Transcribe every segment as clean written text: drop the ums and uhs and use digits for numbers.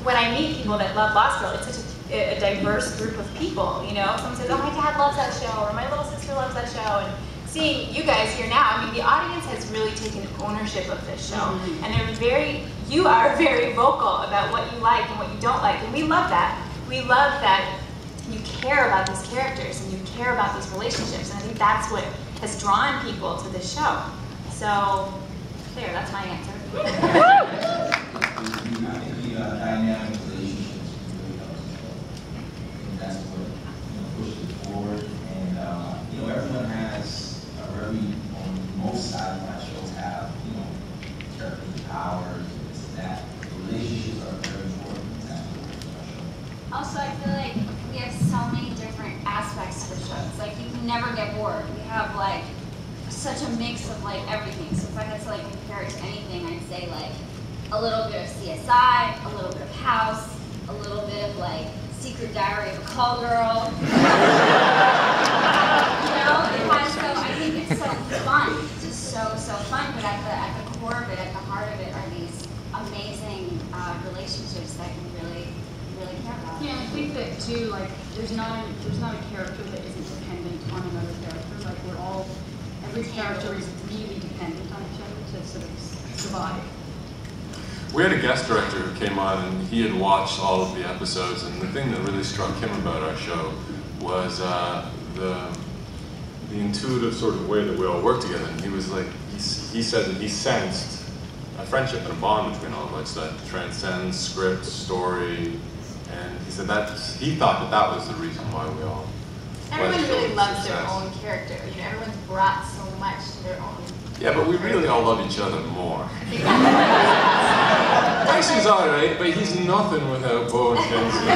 when I meet people that love Lost Girl, it's such a diverse group of people, you know? Someone says, oh, my dad loves that show, or my little sister loves that show, and seeing you guys here now, I mean, the audience has really taken ownership of this show, and you are very vocal about what you like and what you don't like, and we love that. We love that you care about these characters, and you care about these relationships, and I think that's what has drawn people to this show. So, there, that's my answer. I think the dynamic relationships really helps the show. And that's what pushes it forward. And everyone has most sci-fi shows have characters with powers, this and that. Relationships are very important. That's what makes our show. Also, I feel like we have so many different aspects to the show. It's like you can never get bored. We have like such a mix of like everything. So if I had to like compare it to anything, I'd say like a little bit of CSI, a little bit of House, a little bit of like Secret Diary of a Call Girl. I think it's so fun. It's just so fun. But at the core of it, at the heart of it, are these amazing relationships that you really care about. Yeah, I think that too. Like, there's not a character that isn't dependent on another character. Like, every character is really dependent on each other to sort of survive. We had a guest director who came on, and he had watched all of the episodes, and the thing that really struck him about our show was the intuitive sort of way that we all work together. And he was like, he said that he sensed a friendship and a bond between all of us that transcends script, story, and he said that he thought that was the reason why we all. Everyone really loves their own character. Everyone's brought so much to their own. Yeah, but we really all love each other more. Tyson's alright, but he's nothing without Bo and Kenzie.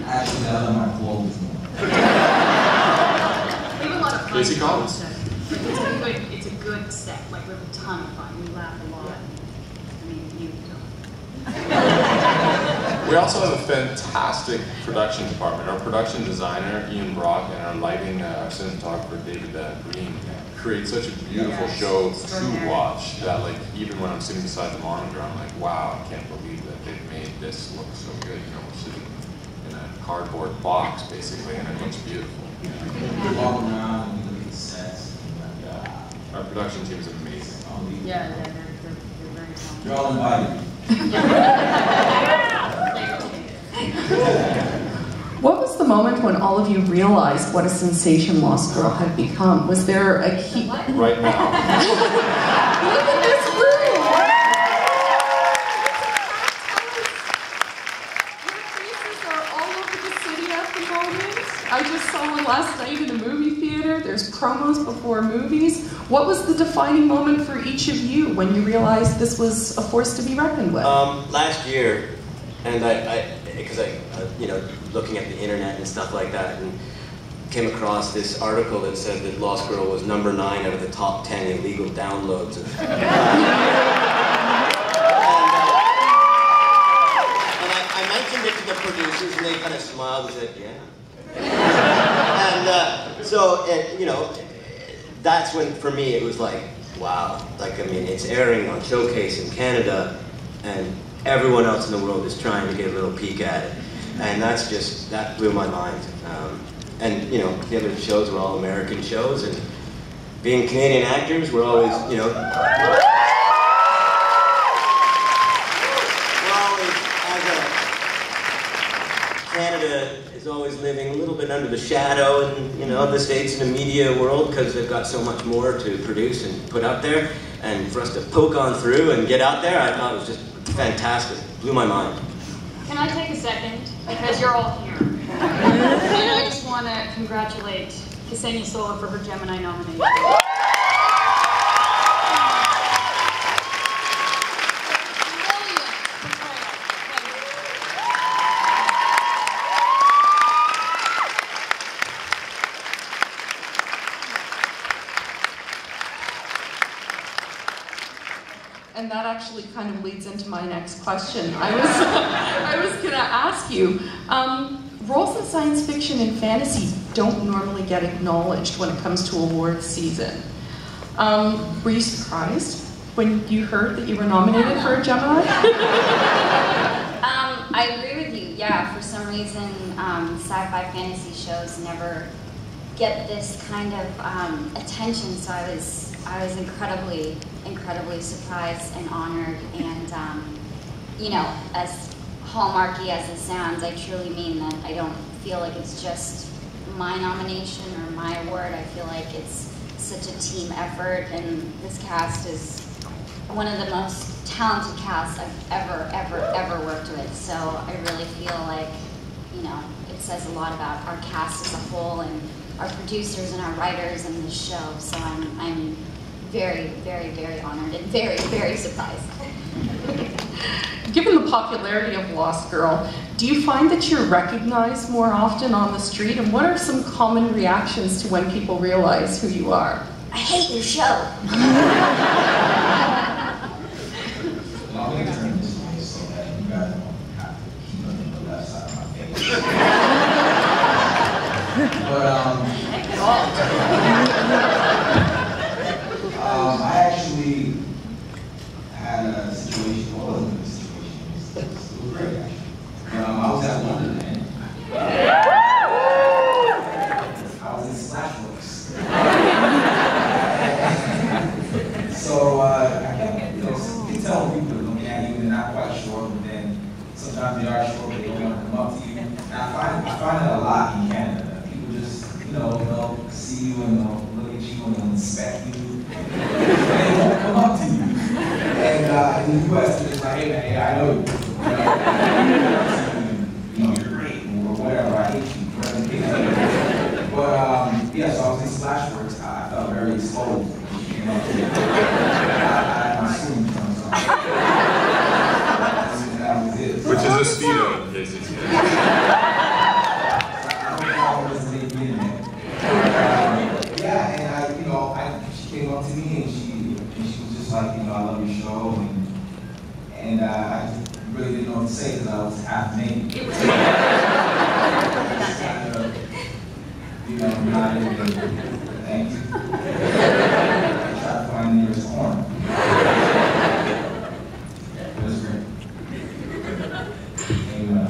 Actually, I love my clothes more. We have a lot of fun. Casey Collins. It's a good set. Like, we have a ton of fun. We laugh a lot. I mean, you don't. We also have a fantastic production department. Our production designer, Ian Brock, and our lighting, our cinematographer, David Green, create such a beautiful show to watch that, like, even when I'm sitting beside the monitor, I'm like, wow, I can't believe that they've made this look so good. We're sitting in a cardboard box, basically, and it looks beautiful. We walk around and we look at the sets. Our production team is amazing. Yeah, they're very talented. You're all invited. What was the moment when all of you realized what a sensation Lost Girl had become? Was there a key? Right now. Look at this room! Your faces are all over the city at the moment. I just saw one last night in a movie theater. There's promos before movies. What was the defining moment for each of you when you realized this was a force to be reckoned with? Last year, and because I looking at the internet and stuff like that, and came across this article that said that Lost Girl was #9 out of the top 10 illegal downloads. And I mentioned it to the producers, and they kind of smiled and said, yeah. And so, that's when, for me, it was like, wow. Like, I mean, it's airing on Showcase in Canada, and everyone else in the world is trying to get a little peek at it. And that blew my mind. And, the other shows were all American shows, and being Canadian actors, we're always, Canada is always living a little bit under the shadow, and the States in the media world, because they've got so much more to produce and put out there. And for us to poke on through and get out there, I thought it was just fantastic. Blew my mind. Can I take a second? Because you're all here. And I just want to congratulate Ksenia Sola for her Gemini nomination. And that actually kind of leads into my next question. I was going to ask you, roles in science fiction and fantasy don't normally get acknowledged when it comes to awards season. Were you surprised when you heard that you were nominated for a Gemini? why for some reason sci-fi fantasy shows never get this kind of attention. So I was incredibly surprised and honored, and you know, as hallmarky as it sounds, I truly mean that. I don't feel like it's just my nomination or my award. I feel like it's such a team effort, and this cast is one of the most talented casts I've ever worked with. So I really feel like, you know, it says a lot about our cast as a whole and our producers and our writers in this show. So I'm very honored and very surprised. Given the popularity of Lost Girl, do you find that you're recognized more often on the street? And what are some common reactions to when people realize who you are? I hate your show. Well, I'm going to turn this way so that you guys don't have to keep looking at the left side of my face. But, I actually had a situation, well, it wasn't a situation, it was great actually. I was at Wonderland. I was in Slashworks. So I kept, you know, you can tell when people are looking at you and they're not quite sure, but then sometimes they are sure, but they don't want to come up to you. And I find that a lot in Canada. People just, you know, they'll see you and they'll look at you and they'll inspect you. And they won't come up to you. And in the US, they're just like, hey man, yeah, I know you. You know, you're great, or whatever, I hate you. But yeah, so I was in Slashworks. I felt very exposed. I'm assuming that was it. Which is a speedo, in case it's I don't know how it was they did it. Yeah, and she came up to me and she was just like, you know, I love your show, and I really didn't know what to say because I was half naked. You know, not even, thank you. Find the nearest corner. It was great. Anyway.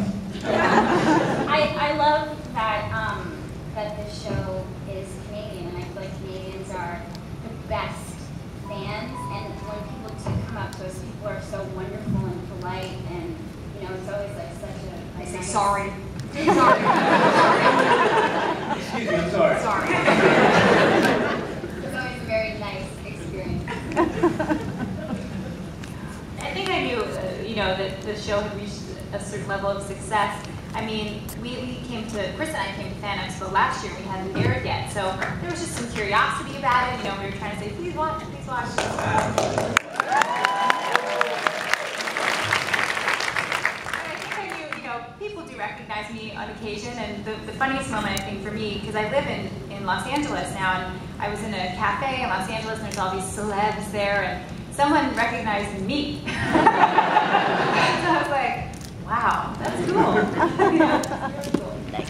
I love that that this show is Canadian, and I feel like Canadians are the best fans. And when people do come up to us, people are so wonderful and polite, and you know, it's always like such a. I say sorry. Sorry. Excuse me, I'm sorry. Sorry. It's always a very nice experience. I think I knew, you know, that the show had reached a certain level of success. I mean, Chris and I came to Fan Expo last year. We hadn't aired yet, so there was just some curiosity about it. You know, we were trying to say, please watch, please watch. I think I knew, you know, people do recognize me on occasion, and the funniest moment, I think, for me, because I live in Los Angeles now, and I was in a cafe in Los Angeles, and there's all these celebs there, and someone recognized me. So I was like, wow, that's cool. Yeah, very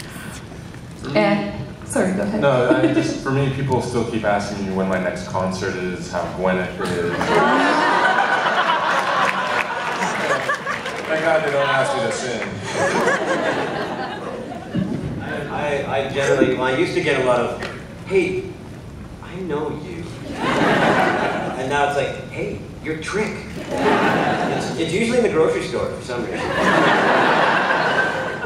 cool. And, sorry, go ahead. No, just for me, people still keep asking me when my next concert is, when it is. Thank God they don't ask me to sing. I generally, well, I used to get a lot of, hey, I know you. And now it's like, hey, you're Trick. It's usually in the grocery store for some reason. And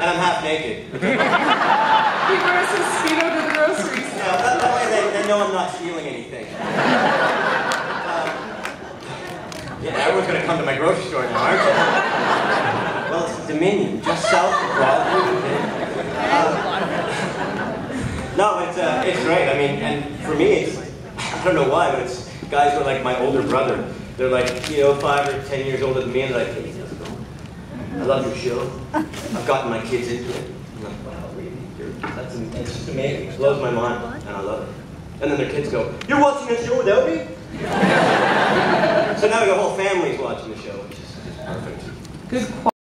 I'm half naked. He wears his speedo to the groceries. Yeah, that way they know I'm not stealing anything. Yeah, everyone's going to come to my grocery store now, aren't you? Well, it's Dominion, just south of Broadway. No, it's great. I mean, and for me, it's, I don't know why, but it's guys who are like my older brother. They're like, you know, 5 or 10 years older than me, and they're like, hey, how's it going? I love your show. I've gotten my kids into it. I'm like, wow, really? It's just amazing. It blows my mind, and I love it. And then their kids go, you're watching that show without me? So now the whole family's watching the show, which is perfect. Good